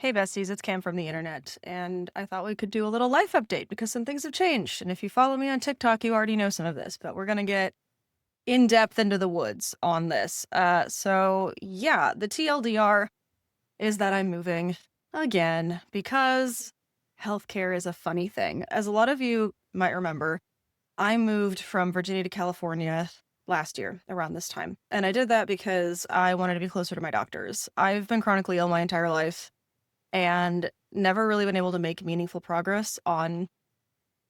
Hey besties, it's Cam from the internet, and I thought we could do a little life update because some things have changed. And if you follow me on TikTok, you already know some of this, but we're gonna get in depth into the woods on this. So the TLDR is that I'm moving again because healthcare is a funny thing. As a lot of you might remember, I moved from Virginia to California last year around this time. And I did that because I wanted to be closer to my doctors. I've been chronically ill my entire life and never really been able to make meaningful progress on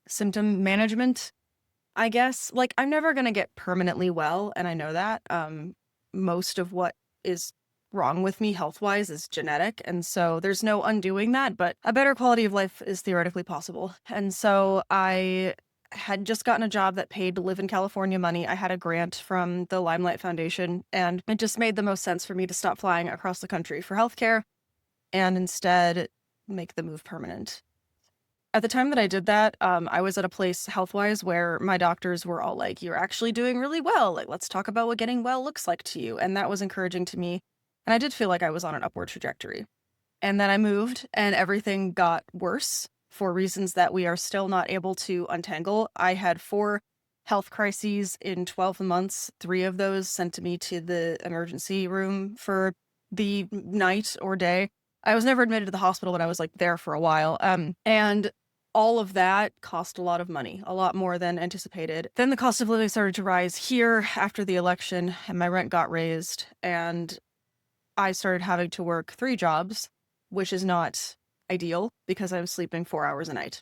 symptom management, I guess. Like, I'm never going to get permanently well, and I know that. Most of what is wrong with me health-wise is genetic, and so there's no undoing that, but a better quality of life is theoretically possible. And so I had just gotten a job that paid to live in California money. I had a grant from the Limelight Foundation, and it just made the most sense for me to stop flying across the country for healthcare and instead make the move permanent. At the time that I did that, I was at a place health-wise where my doctors were all like, "You're actually doing really well. Like, let's talk about what getting well looks like to you." And that was encouraging to me. And I did feel like I was on an upward trajectory. And then I moved and everything got worse for reasons that we are still not able to untangle. I had 4 health crises in 12 months, 3 of those sent to me to the emergency room for the night or day. I was never admitted to the hospital, but I was like there for a while. And all of that cost a lot of money, a lot more than anticipated. Then the cost of living started to rise here after the election, and my rent got raised, and I started having to work 3 jobs, which is not ideal because I was sleeping 4 hours a night.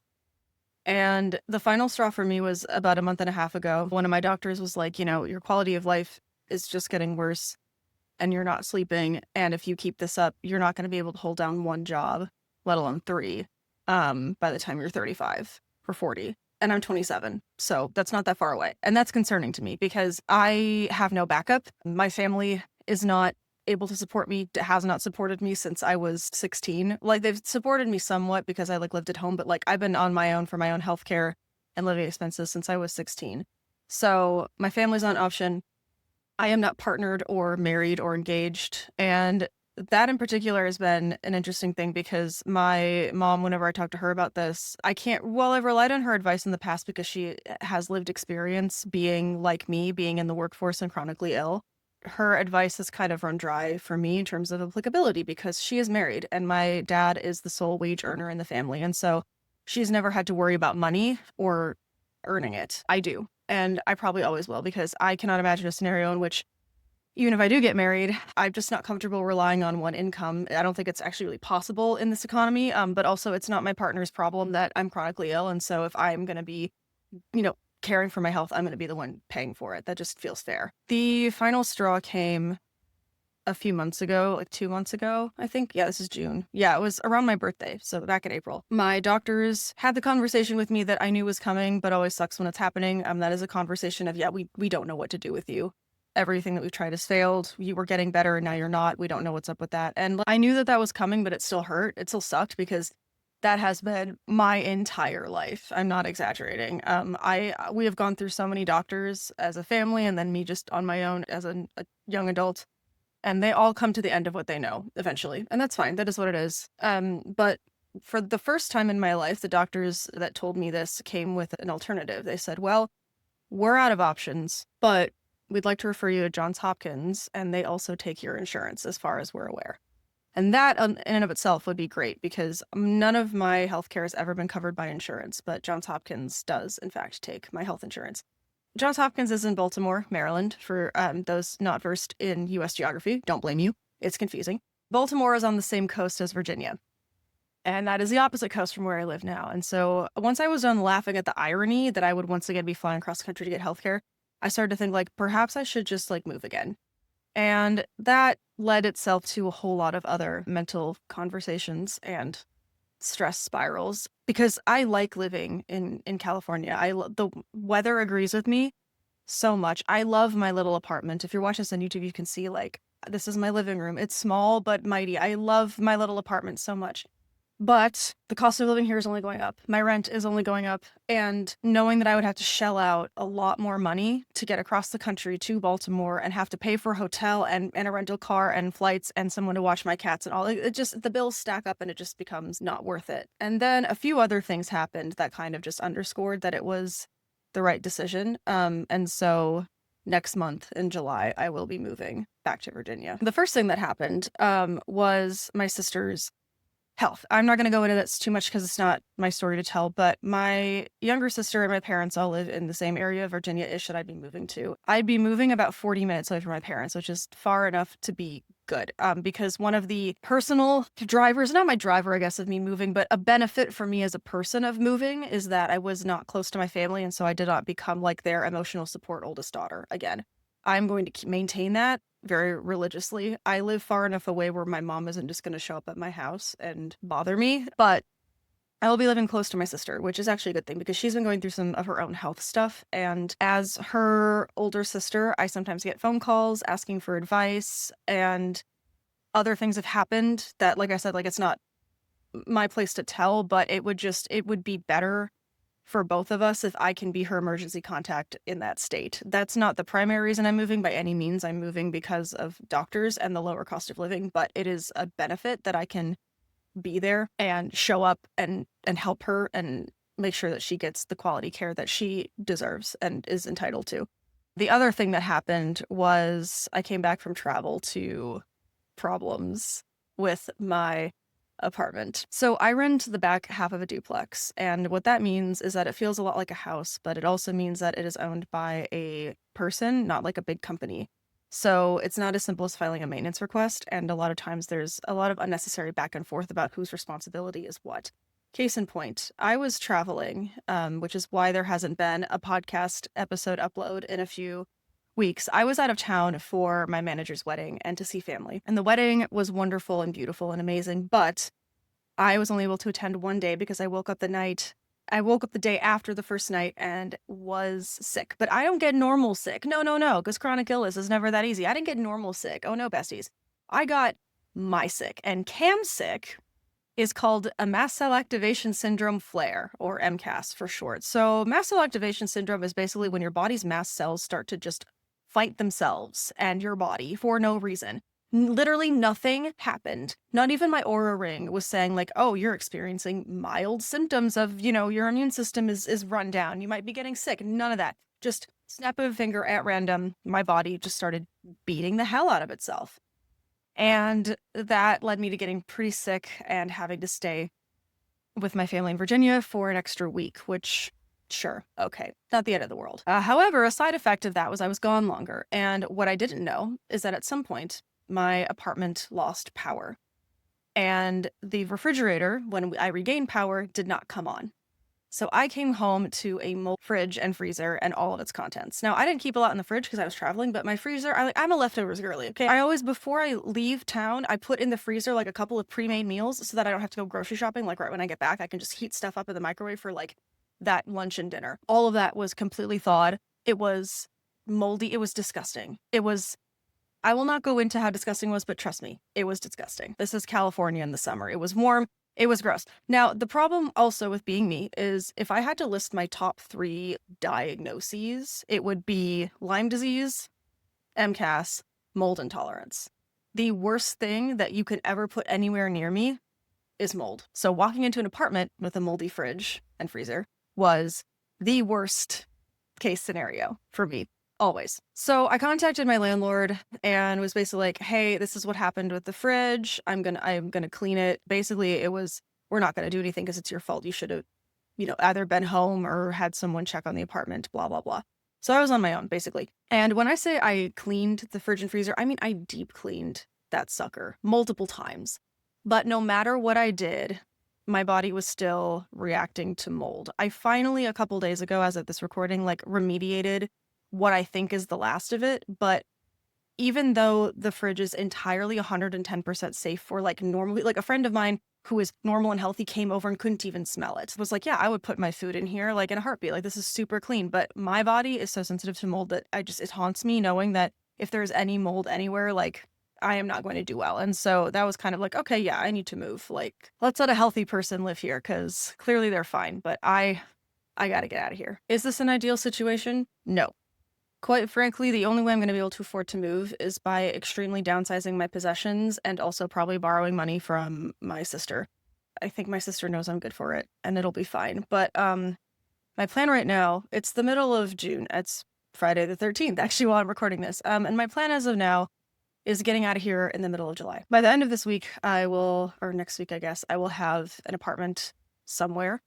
And the final straw for me was about a month and a half ago. One of my doctors was like, your quality of life is just getting worse and you're not sleeping. And if you keep this up, you're not going to be able to hold down 1 job, let alone 3, by the time you're 35 or 40. And I'm 27. So that's not that far away. And that's concerning to me because I have no backup. My family is not able to support me, has not supported me since I was 16. Like, they've supported me somewhat because I lived at home, but like I've been on my own for my own healthcare and living expenses since I was 16. So my family's not an option. I am not partnered or married or engaged. And that in particular has been an interesting thing because my mom, whenever I talk to her about this, I've relied on her advice in the past because she has lived experience being like me, being in the workforce and chronically ill. Her advice has kind of run dry for me in terms of applicability because she is married and my dad is the sole wage earner in the family. And so she's never had to worry about money or earning it. I do. And I probably always will because I cannot imagine a scenario in which, even if I do get married, I'm just not comfortable relying on one income. I don't think it's actually really possible in this economy. But also, it's not my partner's problem that I'm chronically ill. And so if I'm going to be, caring for my health, I'm going to be the one paying for it. That just feels fair. The final straw came a few months ago, like 2 months ago, I think. Yeah, this is June. Yeah, it was around my birthday, so back in April. My doctors had the conversation with me that I knew was coming, but always sucks when it's happening. That is a conversation of, we don't know what to do with you. Everything that we've tried has failed. You were getting better and now you're not. We don't know what's up with that. And I knew that was coming, but it still hurt. It still sucked because that has been my entire life. I'm not exaggerating. We have gone through so many doctors as a family and then me just on my own as a young adult, and they all come to the end of what they know eventually. And that's fine. That is what it is. But for the first time in my life, the doctors that told me this came with an alternative. They said, well, we're out of options, but we'd like to refer you to Johns Hopkins, and they also take your insurance as far as we're aware. And that in and of itself would be great because none of my healthcare has ever been covered by insurance, but Johns Hopkins does, in fact, take my health insurance. Johns Hopkins is in Baltimore, Maryland, for those not versed in U.S. geography. Don't blame you. It's confusing. Baltimore is on the same coast as Virginia, and that is the opposite coast from where I live now. And so once I was done laughing at the irony that I would once again be flying across country to get healthcare, I started to think, like, perhaps I should just, move again. And that led itself to a whole lot of other mental conversations and stress spirals because I like living in California. The weather agrees with me so much. I love my little apartment. If you're watching this on YouTube, you can see, this is my living room. It's small but mighty. I love my little apartment so much. But the cost of living here is only going up. My rent is only going up. And knowing that I would have to shell out a lot more money to get across the country to Baltimore and have to pay for a hotel and a rental car and flights and someone to watch my cats and all, it just, the bills stack up and it just becomes not worth it. And then a few other things happened that kind of just underscored that it was the right decision. And so next month in July, I will be moving back to Virginia. The first thing that happened was my sister's health. I'm not going to go into this too much because it's not my story to tell, but my younger sister and my parents all live in the same area of Virginia-ish that I'd be moving to. I'd be moving about 40 minutes away from my parents, which is far enough to be good. Because one of the personal drivers, not my driver, I guess, of me moving, but a benefit for me as a person of moving is that I was not close to my family. And so I did not become like their emotional support oldest daughter again. I'm going to maintain that very religiously. I live far enough away where my mom isn't just going to show up at my house and bother me, but I will be living close to my sister, which is actually a good thing because she's been going through some of her own health stuff. And as her older sister, I sometimes get phone calls asking for advice, and other things have happened that, like I said, like it's not my place to tell, but it would be better for both of us if I can be her emergency contact in that state. That's not the primary reason I'm moving by any means. I'm moving because of doctors and the lower cost of living, but it is a benefit that I can be there and show up and help her and make sure that she gets the quality care that she deserves and is entitled to. The other thing that happened was I came back from travel to problems with my apartment. So I rent the back half of a duplex, and what that means is that it feels a lot like a house, but it also means that it is owned by a person, not like a big company. So it's not as simple as filing a maintenance request, and a lot of times there's a lot of unnecessary back and forth about whose responsibility is what. Case in point, I was traveling, which is why there hasn't been a podcast episode upload in a few weeks. I was out of town for my manager's wedding and to see family. And the wedding was wonderful and beautiful and amazing, but I was only able to attend one day because I woke up the day after the first night and was sick. But I don't get normal sick. No, because chronic illness is never that easy. I didn't get normal sick. Oh no, besties. I got my sick. And Cam's sick is called a mast cell activation syndrome flare, or MCAS for short. So mast cell activation syndrome is basically when your body's mast cells start to just fight themselves and your body for no reason. Literally nothing happened. Not even my Aura ring was saying like, oh, you're experiencing mild symptoms of, your immune system is run down. You might be getting sick. None of that. Just snap of a finger at random. My body just started beating the hell out of itself. And that led me to getting pretty sick and having to stay with my family in Virginia for an extra week, which, sure, okay, not the end of the world. However, a side effect of that was I was gone longer. And what I didn't know is that at some point, my apartment lost power. And the refrigerator, when I regained power, did not come on. So I came home to a mold fridge and freezer and all of its contents. Now, I didn't keep a lot in the fridge because I was traveling, but my freezer, I'm a leftovers girly, okay? I always, before I leave town, I put in the freezer like a couple of pre-made meals so that I don't have to go grocery shopping. Like right when I get back, I can just heat stuff up in the microwave for like that lunch and dinner. All of that was completely thawed. It was moldy. It was disgusting. I will not go into how disgusting it was, but trust me, it was disgusting. This is California in the summer. It was warm. It was gross. Now, the problem also with being me is if I had to list my top 3 diagnoses, it would be Lyme disease, MCAS, mold intolerance. The worst thing that you could ever put anywhere near me is mold. So walking into an apartment with a moldy fridge and freezer was the worst case scenario for me. Always. So I contacted my landlord and was basically like, hey, this is what happened with the fridge. I'm gonna clean it. Basically, it was, we're not gonna do anything because it's your fault. You should have, either been home or had someone check on the apartment, blah, blah, blah. So I was on my own, basically. And when I say I cleaned the fridge and freezer, I mean I deep cleaned that sucker multiple times. But no matter what I did, my body was still reacting to mold. I finally, a couple days ago, as of this recording, remediated what I think is the last of it, but even though the fridge is entirely 110% safe for normally, a friend of mine who is normal and healthy came over and couldn't even smell it. Was like, yeah, I would put my food in here in a heartbeat. This is super clean, but my body is so sensitive to mold that it haunts me knowing that if there's any mold anywhere, I am not going to do well. And so that was kind of like, okay, yeah, I need to move. Like, let's let a healthy person live here because clearly they're fine, but I got to get out of here. Is this an ideal situation? No. Quite frankly, the only way I'm going to be able to afford to move is by extremely downsizing my possessions and also probably borrowing money from my sister. I think my sister knows I'm good for it and it'll be fine. But my plan right now, it's the middle of June. It's Friday the 13th, actually, while I'm recording this. And my plan as of now is getting out of here in the middle of July. By the end of this week, or next week, I guess, I will have an apartment somewhere.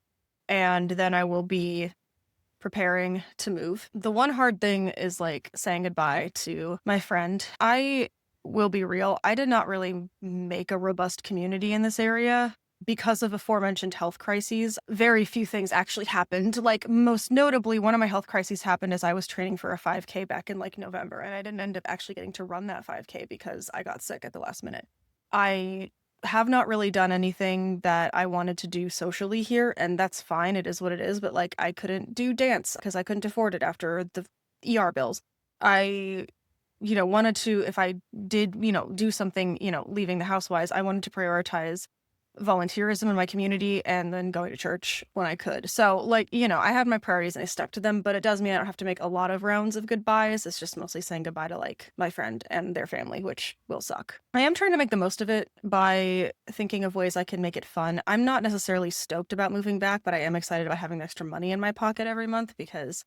And then I will be preparing to move. The one hard thing is like saying goodbye to my friend. I will be real. I did not really make a robust community in this area because of aforementioned health crises. Very few things actually happened. Like, most notably, one of my health crises happened as I was training for a 5K back in like November, and I didn't end up actually getting to run that 5K because I got sick at the last minute. I have not really done anything that I wanted to do socially here, and that's fine. It is what it is. But like, I couldn't do dance because I couldn't afford it after the ER bills. I, wanted to, if I did, do something, leaving the house wise, I wanted to prioritize volunteerism in my community and then going to church when I could. So like, I had my priorities and I stuck to them, but it does mean I don't have to make a lot of rounds of goodbyes. It's just mostly saying goodbye to like my friend and their family, which will suck. I am trying to make the most of it by thinking of ways I can make it fun. I'm not necessarily stoked about moving back, but I am excited about having extra money in my pocket every month because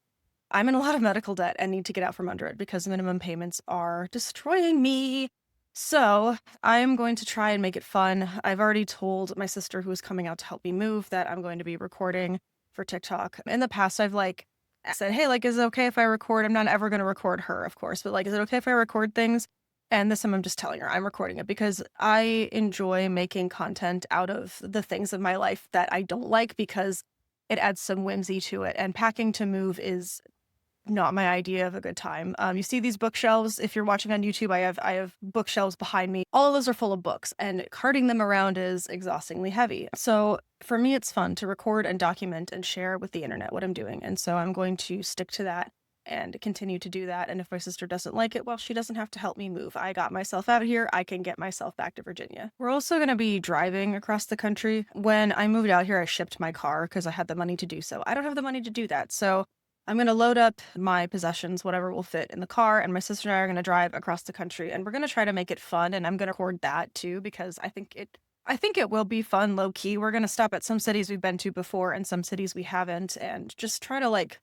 I'm in a lot of medical debt and need to get out from under it because minimum payments are destroying me. So I'm going to try and make it fun. I've already told my sister who is coming out to help me move that I'm going to be recording for TikTok. In the past, I've like said, hey, like, is it okay if I record? I'm not ever going to record her, of course, but like, is it okay if I record things? And this time I'm just telling her I'm recording it because I enjoy making content out of the things of my life that I don't like because it adds some whimsy to it. And packing to move is not my idea of a good time. You see these bookshelves. If you're watching on YouTube, I have bookshelves behind me. All of those are full of books, and carting them around is exhaustingly heavy. So for me, it's fun to record and document and share with the internet what I'm doing. And so I'm going to stick to that and continue to do that. And if my sister doesn't like it, well, she doesn't have to help me move. I got myself out of here. I can get myself back to Virginia. We're also going to be driving across the country. When I moved out here, I shipped my car because I had the money to do so. I don't have the money to do that. So I'm going to load up my possessions, whatever will fit in the car, and my sister and I are going to drive across the country, and we're going to try to make it fun, and I'm going to record that too, because I think it will be fun, low key. We're going to stop at some cities we've been to before and some cities we haven't, and just try to like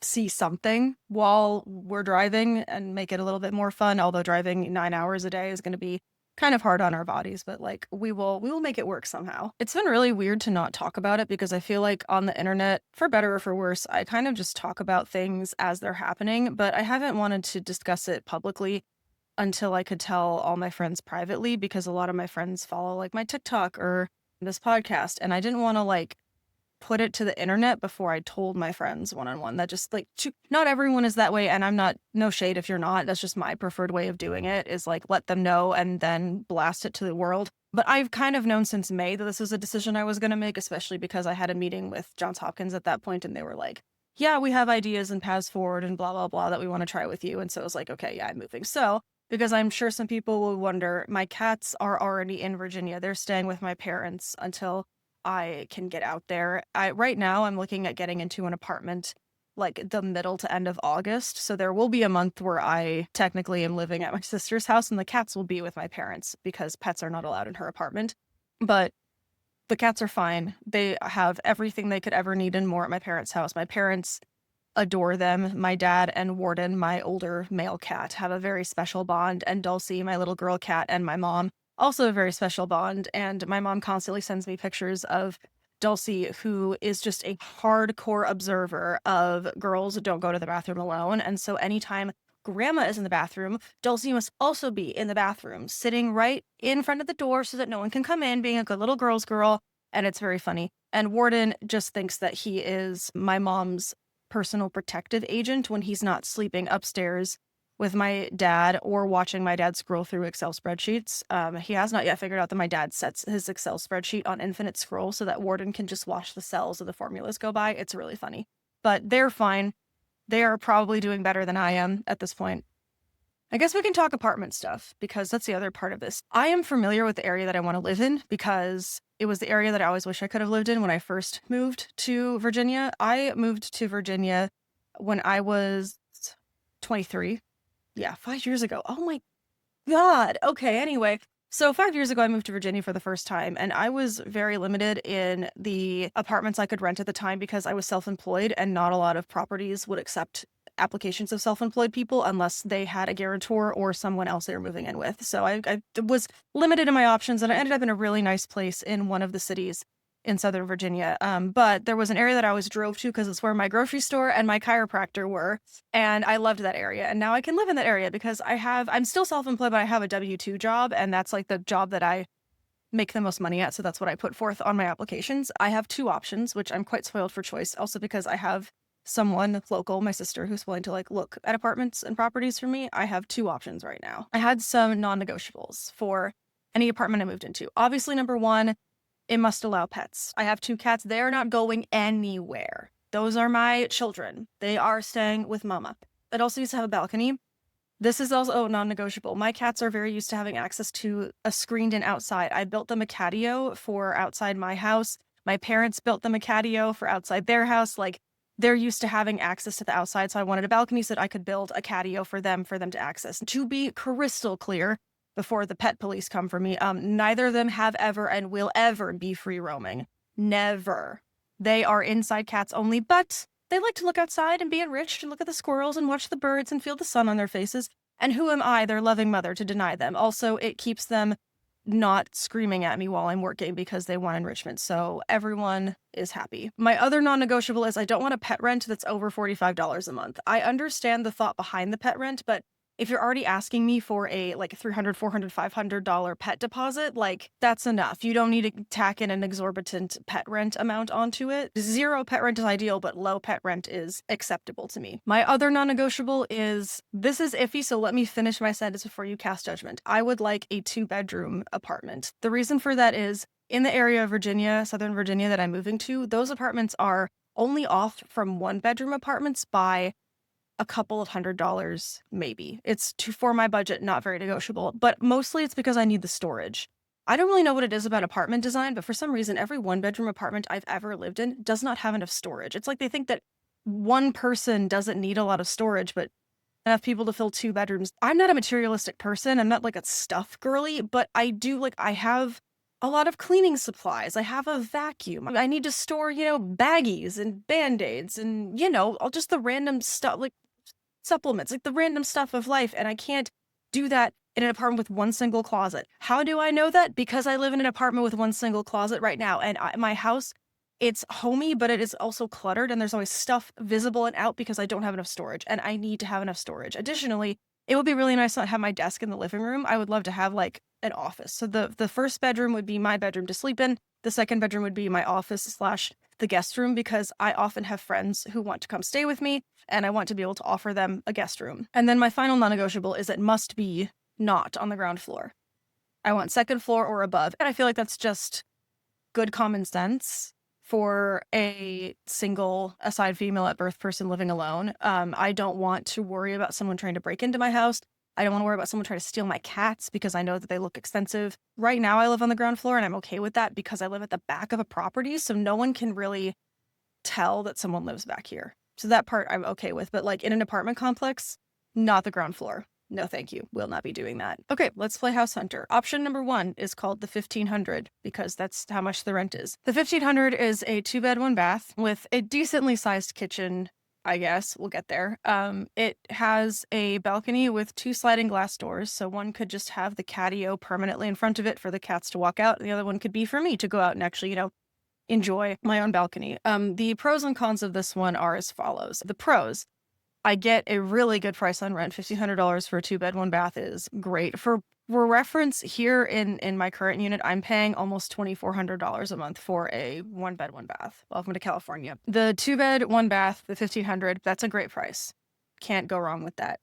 see something while we're driving and make it a little bit more fun, although driving 9 hours a day is going to be kind of hard on our bodies, but like we will make it work somehow. It's been really weird to not talk about it because I feel like on the internet, for better or for worse, I kind of just talk about things as they're happening, but I haven't wanted to discuss it publicly until I could tell all my friends privately because a lot of my friends follow like my TikTok or this podcast, and I didn't want to like put it to the internet before I told my friends one-on-one. That just like not everyone is that way, and I'm not, no shade if you're not. That's just my preferred way of doing it, is like let them know and then blast it to the world. But I've kind of known since May that this was a decision I was going to make, especially because I had a meeting with Johns Hopkins at that point and they were like, yeah, we have ideas and paths forward and blah, blah, blah that we want to try with you. And so it was like, okay, yeah, I'm moving. So because I'm sure some people will wonder, my cats are already in Virginia. They're staying with my parents until I can get out there. Right now I'm looking at getting into an apartment like the middle to end of August. So there will be a month where I technically am living at my sister's house and the cats will be with my parents because pets are not allowed in her apartment. But the cats are fine. They have everything they could ever need and more at my parents' house. My parents adore them. My dad and Warden, my older male cat, have a very special bond, and Dulcie, my little girl cat, and my mom, also a very special bond. And my mom constantly sends me pictures of Dulcie, who is just a hardcore observer of girls who don't go to the bathroom alone. And so anytime grandma is in the bathroom, Dulcie must also be in the bathroom, sitting right in front of the door so that no one can come in, being a good little girl's girl. And it's very funny. And Warden just thinks that he is my mom's personal protective agent when he's not sleeping upstairs with my dad or watching my dad scroll through Excel spreadsheets. He has not yet figured out that my dad sets his Excel spreadsheet on infinite scroll so that Warden can just watch the cells of the formulas go by. It's really funny. But they're fine. They are probably doing better than I am at this point. I guess we can talk apartment stuff because that's the other part of this. I am familiar with the area that I want to live in because it was the area that I always wish I could have lived in when I first moved to Virginia. I moved to Virginia when I was 23. Yeah, 5 years ago. Oh my God. Okay, anyway. So 5 years ago, I moved to Virginia for the first time, and I was very limited in the apartments I could rent at the time because I was self-employed, and not a lot of properties would accept applications of self-employed people unless they had a guarantor or someone else they were moving in with. So I was limited in my options, and I ended up in a really nice place in one of the cities in Southern Virginia. But there was an area that I always drove to because it's where my grocery store and my chiropractor were. And I loved that area. And now I can live in that area because I'm still self-employed, but I have a W-2 job. And that's like the job that I make the most money at. So that's what I put forth on my applications. I have two options, which I'm quite spoiled for choice. Also because I have someone local, my sister, who's willing to like look at apartments and properties for me. I have two options right now. I had some non-negotiables for any apartment I moved into. Obviously, number one, it must allow pets. I have two cats. They're not going anywhere. Those are my children. They are staying with mama. It also used to have a balcony. This is also non-negotiable. My cats are very used to having access to a screened-in outside. I built them a catio for outside my house. My parents built them a catio for outside their house. Like, they're used to having access to the outside, so I wanted a balcony so that I could build a catio for them to access. To be crystal clear, before the pet police come for me, neither of them have ever and will ever be free roaming. Never. They are inside cats only, but they like to look outside and be enriched and look at the squirrels and watch the birds and feel the sun on their faces. And who am I, their loving mother, to deny them? Also, it keeps them not screaming at me while I'm working because they want enrichment. So everyone is happy. My other non-negotiable is I don't want a pet rent that's over $45 a month. I understand the thought behind the pet rent, but if you're already asking me for a like $300, $400, $500 pet deposit, like that's enough. You don't need to tack in an exorbitant pet rent amount onto it. Zero pet rent is ideal, but low pet rent is acceptable to me. My other non-negotiable is, this is iffy, so let me finish my sentence before you cast judgment. I would like a 2-bedroom apartment. The reason for that is in the area of Virginia, Southern Virginia that I'm moving to, those apartments are only off from 1-bedroom apartments by a couple of $100, maybe. It's for my budget, not very negotiable, but mostly it's because I need the storage. I don't really know what it is about apartment design, but for some reason, every 1-bedroom apartment I've ever lived in does not have enough storage. It's like they think that one person doesn't need a lot of storage, but enough people to fill 2 bedrooms. I'm not a materialistic person. I'm not like a stuff girly, but I have a lot of cleaning supplies. I have a vacuum. I need to store, baggies and Band-Aids and, all just the random stuff, like supplements, like the random stuff of life. And I can't do that in an apartment with one single closet. How do I know that? Because I live in an apartment with one single closet right now. And my house, it's homey, but it is also cluttered. And there's always stuff visible and out because I don't have enough storage. And I need to have enough storage. Additionally, it would be really nice to have my desk in the living room. I would love to have like an office. So the first bedroom would be my bedroom to sleep in. The second bedroom would be my office slash the guest room because I often have friends who want to come stay with me and I want to be able to offer them a guest room. And then my final non-negotiable is it must be not on the ground floor. I want second floor or above. And I feel like that's just good common sense for a single aside female at birth person living alone. I don't want to worry about someone trying to break into my house. I don't want to worry about someone trying to steal my cats because I know that they look expensive. Right now I live on the ground floor and I'm okay with that because I live at the back of a property, so no one can really tell that someone lives back here. So that part I'm okay with, but like in an apartment complex, not the ground floor. No, thank you. Will not be doing that. Okay, let's play House Hunter. Option number 1 is called the 1500 because that's how much the rent is. The 1500 is a 2-bed, 1-bath with a decently sized kitchen, I guess. We'll get there. It has a balcony with 2 sliding glass doors, so one could just have the catio permanently in front of it for the cats to walk out, and the other one could be for me to go out and actually, enjoy my own balcony. The pros and cons of this one are as follows. The pros: I get a really good price on rent. $1,500 for a 2-bed, 1-bath is great. For reference, here in my current unit, I'm paying almost $2,400 a month for a 1-bed, 1-bath. Welcome to California. The 2-bed, 1-bath, the $1,500, that's a great price. Can't go wrong with that.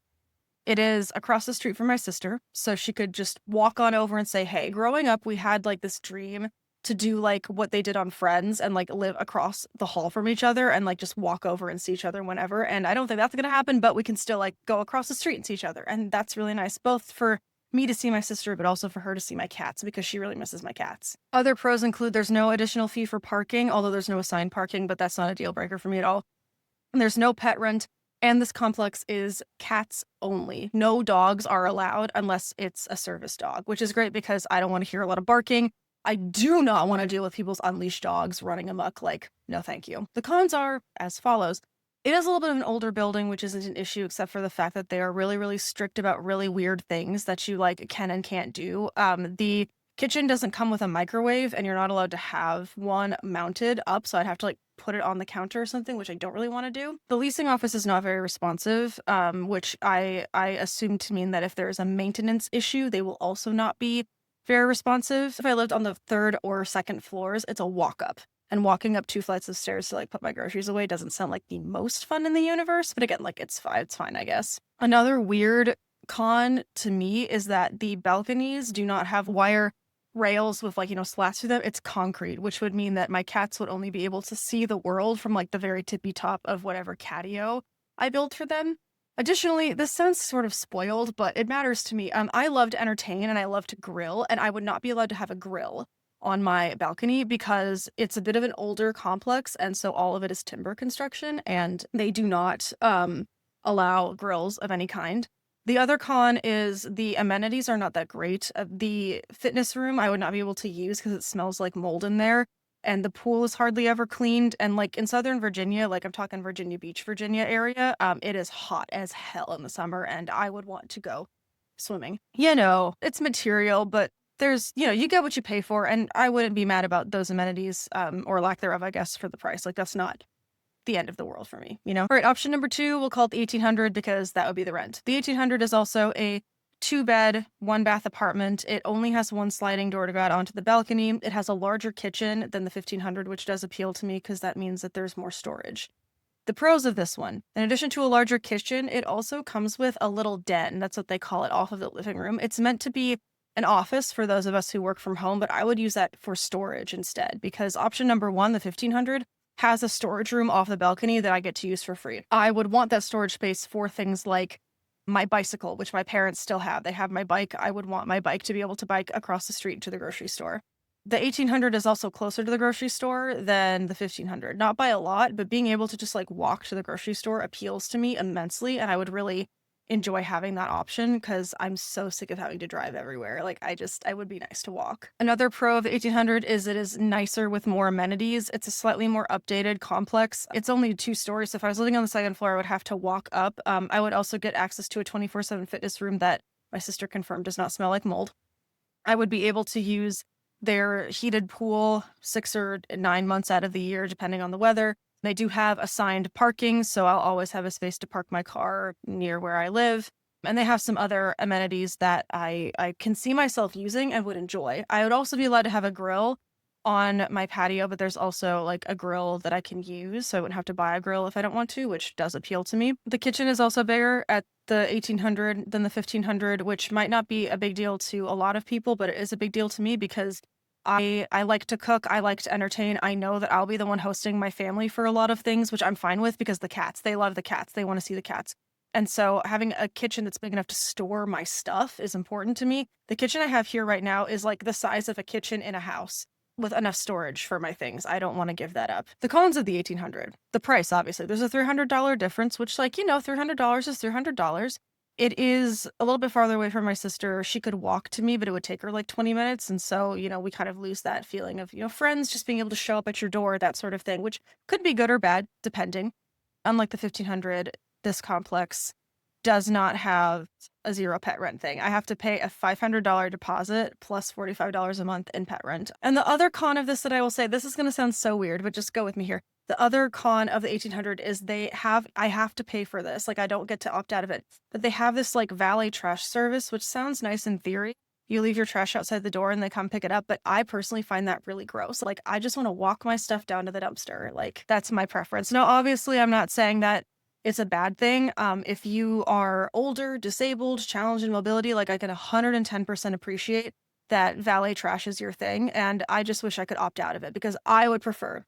It is across the street from my sister, so she could just walk on over and say, hey, growing up, we had like this dream to do like what they did on Friends and like live across the hall from each other and like just walk over and see each other whenever. And I don't think that's gonna happen, but we can still like go across the street and see each other. And that's really nice, both for me to see my sister, but also for her to see my cats because she really misses my cats. Other pros include there's no additional fee for parking, although there's no assigned parking, but that's not a deal breaker for me at all. And there's no pet rent. And this complex is cats only. No dogs are allowed unless it's a service dog, which is great because I don't want to hear a lot of barking. I do not want to deal with people's unleashed dogs running amok. Like, no, thank you. The cons are as follows. It is a little bit of an older building, which isn't an issue except for the fact that they are really, really strict about really weird things that you like can and can't do. The kitchen doesn't come with a microwave and you're not allowed to have one mounted up. So I'd have to like put it on the counter or something, which I don't really want to do. The leasing office is not very responsive, which I assume to mean that if there is a maintenance issue, they will also not be very responsive. If I lived on the third or second floors, it's a walk up. And walking up 2 flights of stairs to like put my groceries away doesn't sound like the most fun in the universe. But again, like it's fine, I guess. Another weird con to me is that the balconies do not have wire rails with like, slats through them. It's concrete, which would mean that my cats would only be able to see the world from like the very tippy top of whatever catio I build for them. Additionally, this sounds sort of spoiled, but it matters to me. I love to entertain and I love to grill, and I would not be allowed to have a grill on my balcony because it's a bit of an older complex, and so all of it is timber construction, and they do not allow grills of any kind. The other con is the amenities are not that great. The fitness room I would not be able to use because it smells like mold in there, and the pool is hardly ever cleaned. And like in Southern Virginia, like I'm talking Virginia Beach, Virginia area, it is hot as hell in the summer, and I would want to go swimming. It's material, but there's, you get what you pay for, and I wouldn't be mad about those amenities, or lack thereof, I guess, for the price. Like, that's not the end of the world for me, All right, option number 2, we'll call it the 1800 because that would be the rent. The 1800 is also a 2-bed, 1-bath apartment. It only has one sliding door to go out onto the balcony. It has a larger kitchen than the 1500, which does appeal to me because that means that there's more storage. The pros of this one, in addition to a larger kitchen, it also comes with a little den. That's what they call it, off of the living room. It's meant to be an office for those of us who work from home, but I would use that for storage instead because option number 1, the 1500, has a storage room off the balcony that I get to use for free. I would want that storage space for things like my bicycle, which my parents still have. They have my bike. I would want my bike to be able to bike across the street to the grocery store. The 1800 is also closer to the grocery store than the 1500. Not by a lot, but being able to just like walk to the grocery store appeals to me immensely, and I would really enjoy having that option because I'm so sick of having to drive everywhere. Like I would be nice to walk. Another pro of the 1800 is it is nicer with more amenities. It's a slightly more updated complex. It's only 2 stories, so if I was living on the second floor, I would have to walk up. I would also get access to a 24/7 fitness room that my sister confirmed does not smell like mold. I would be able to use their heated pool 6 or 9 months out of the year, depending on the weather. They do have assigned parking, so I'll always have a space to park my car near where I live. And they have some other amenities that I can see myself using and would enjoy. I would also be allowed to have a grill on my patio, but there's also like a grill that I can use, so I wouldn't have to buy a grill if I don't want to, which does appeal to me. The kitchen is also bigger at the 1800 than the 1500, which might not be a big deal to a lot of people, but it is a big deal to me because I like to cook. I like to entertain. I know that I'll be the one hosting my family for a lot of things, which I'm fine with because the cats, they love the cats. They want to see the cats. And so having a kitchen that's big enough to store my stuff is important to me. The kitchen I have here right now is like the size of a kitchen in a house with enough storage for my things. I don't want to give that up. The cons of the 1800. The price, obviously. There's a $300 difference, which like, $300 is $300. It is a little bit farther away from my sister. She could walk to me, but it would take her like 20 minutes. And so, we kind of lose that feeling of, friends just being able to show up at your door, that sort of thing, which could be good or bad, depending. Unlike the 1500, this complex does not have a 0 pet rent thing. I have to pay a $500 deposit plus $45 a month in pet rent. And the other con of this that I will say, this is going to sound so weird, but just go with me here. The other con of the 1800 is I have to pay for this. Like I don't get to opt out of it, but they have this like valet trash service, which sounds nice in theory. You leave your trash outside the door and they come pick it up. But I personally find that really gross. Like I just want to walk my stuff down to the dumpster. Like that's my preference. Now, obviously I'm not saying that it's a bad thing. If you are older, disabled, challenged in mobility, like I can 110% appreciate that valet trash is your thing, and I just wish I could opt out of it because I would prefer,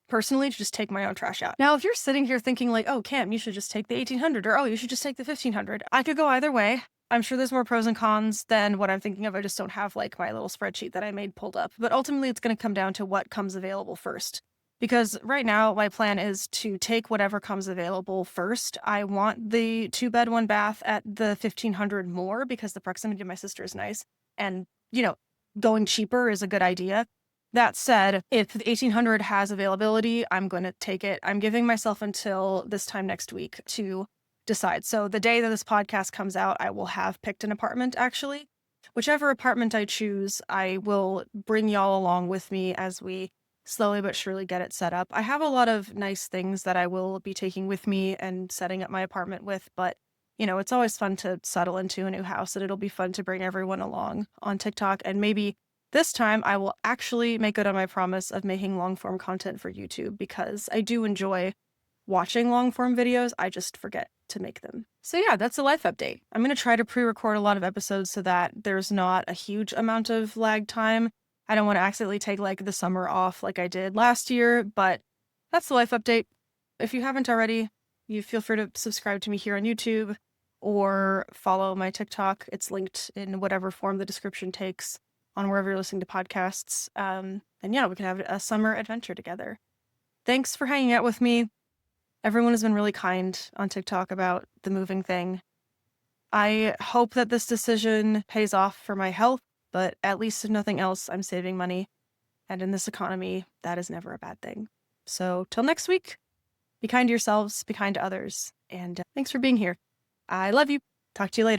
personally, to just take my own trash out. Now, if you're sitting here thinking like, oh, Cam, you should just take the 1800 or oh, you should just take the 1500, I could go either way. I'm sure there's more pros and cons than what I'm thinking of. I just don't have like my little spreadsheet that I made pulled up. But ultimately, it's going to come down to what comes available first. Because right now, my plan is to take whatever comes available first. I want the 2-bed, 1-bath at the 1500 more because the proximity to my sister is nice. And, going cheaper is a good idea. That said, if the 1800 has availability, I'm going to take it. I'm giving myself until this time next week to decide. So the day that this podcast comes out, I will have picked an apartment, actually. Whichever apartment I choose, I will bring y'all along with me as we slowly but surely get it set up. I have a lot of nice things that I will be taking with me and setting up my apartment with, but it's always fun to settle into a new house, and it'll be fun to bring everyone along on TikTok. And maybe this time I will actually make good on my promise of making long form content for YouTube, because I do enjoy watching long form videos. I just forget to make them. So yeah, that's a life update. I'm going to try to pre-record a lot of episodes so that there's not a huge amount of lag time. I don't want to accidentally take like the summer off like I did last year, but that's the life update. If you haven't already, you feel free to subscribe to me here on YouTube or follow my TikTok. It's linked in whatever form the description takes on wherever you're listening to podcasts. And yeah, we can have a summer adventure together. Thanks for hanging out with me. Everyone has been really kind on TikTok about the moving thing. I hope that this decision pays off for my health, but at least if nothing else, I'm saving money. And in this economy, that is never a bad thing. So till next week, be kind to yourselves, be kind to others, and thanks for being here. I love you. Talk to you later.